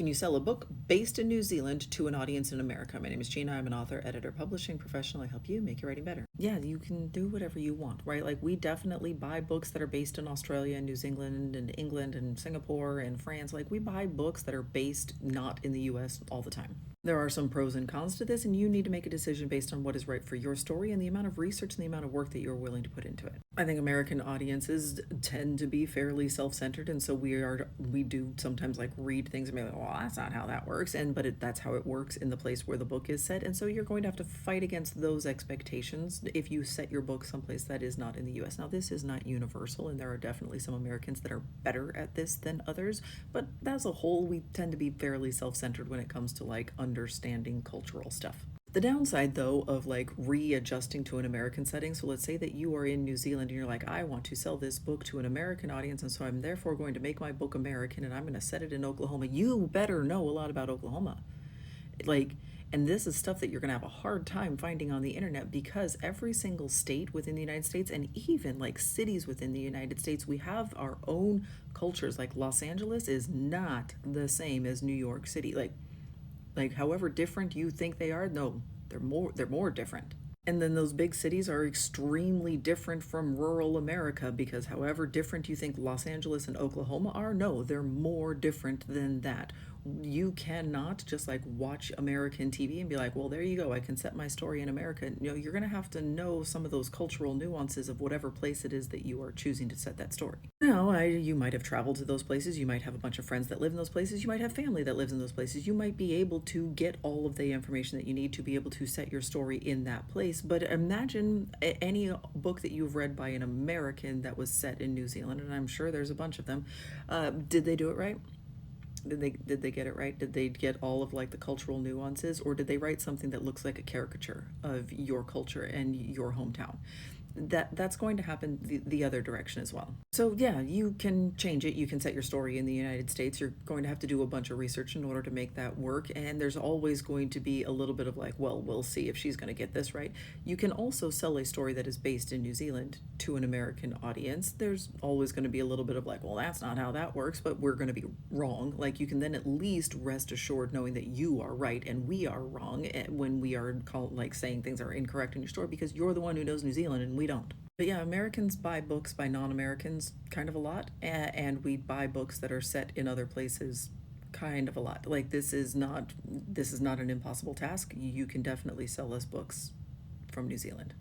Can you sell a book based in New Zealand to an audience in America? My name is Gina. I'm an author, editor, publishing professional. I help you make your writing better. Yeah, you can do whatever you want, right? Like, we definitely buy books that are based in Australia and New Zealand and England and Singapore and France. Like, we buy books that are based not in the US all the time. There are some pros and cons to this, and you need to make a decision based on what is right for your story and the amount of research and the amount of work that you're willing to put into it. I think American audiences tend to be fairly self-centered, and so we do sometimes like read things and be like, well, that's not how that works, that's how it works in the place where the book is set, and so you're going to have to fight against those expectations if you set your book someplace that is not in the US. Now, this is not universal, and there are definitely some Americans that are better at this than others, but as a whole, we tend to be fairly self-centered when it comes to like understanding cultural stuff. The downside, though, of like readjusting to an American setting, so let's say that you are in New Zealand and you're like, I want to sell this book to an American audience, and so I'm therefore going to make my book American and I'm going to set it in Oklahoma. You better know a lot about Oklahoma. Like, and this is stuff that you're going to have a hard time finding on the internet because every single state within the United States and even like cities within the United States, we have our own cultures. Like, Los Angeles is not the same as New York City. Like however different you think they are, no, they're more different. And then those big cities are extremely different from rural America because however different you think Los Angeles and Oklahoma are, no, they're more different than that. You cannot just like watch American TV and be like, well, there you go, I can set my story in America. You know, you're going to have to know some of those cultural nuances of whatever place it is that you are choosing to set that story. Now, you might have traveled to those places, you might have a bunch of friends that live in those places, you might have family that lives in those places, you might be able to get all of the information that you need to be able to set your story in that place. But imagine any book that you've read by an American that was set in New Zealand, and I'm sure there's a bunch of them. Did they do it right? Did they get it right? Did they get all of like the cultural nuances, or did they write something that looks like a caricature of your culture and your hometown? That's going to happen the other direction as well. So yeah, you can change it. You can set your story in the United States. You're going to have to do a bunch of research in order to make that work, and there's always going to be a little bit of like, well, we'll see if she's going to get this right. You can also sell a story that is based in New Zealand to an American audience. There's always going to be a little bit of like, well, that's not how that works, but we're going to be wrong. Like, you can then at least rest assured knowing that you are right and we are wrong when we are like saying things are incorrect in your story, because you're the one who knows New Zealand and we don't. But yeah, Americans buy books by non-Americans kind of a lot, and we buy books that are set in other places kind of a lot. Like, this is not an impossible task. You can definitely sell us books from New Zealand.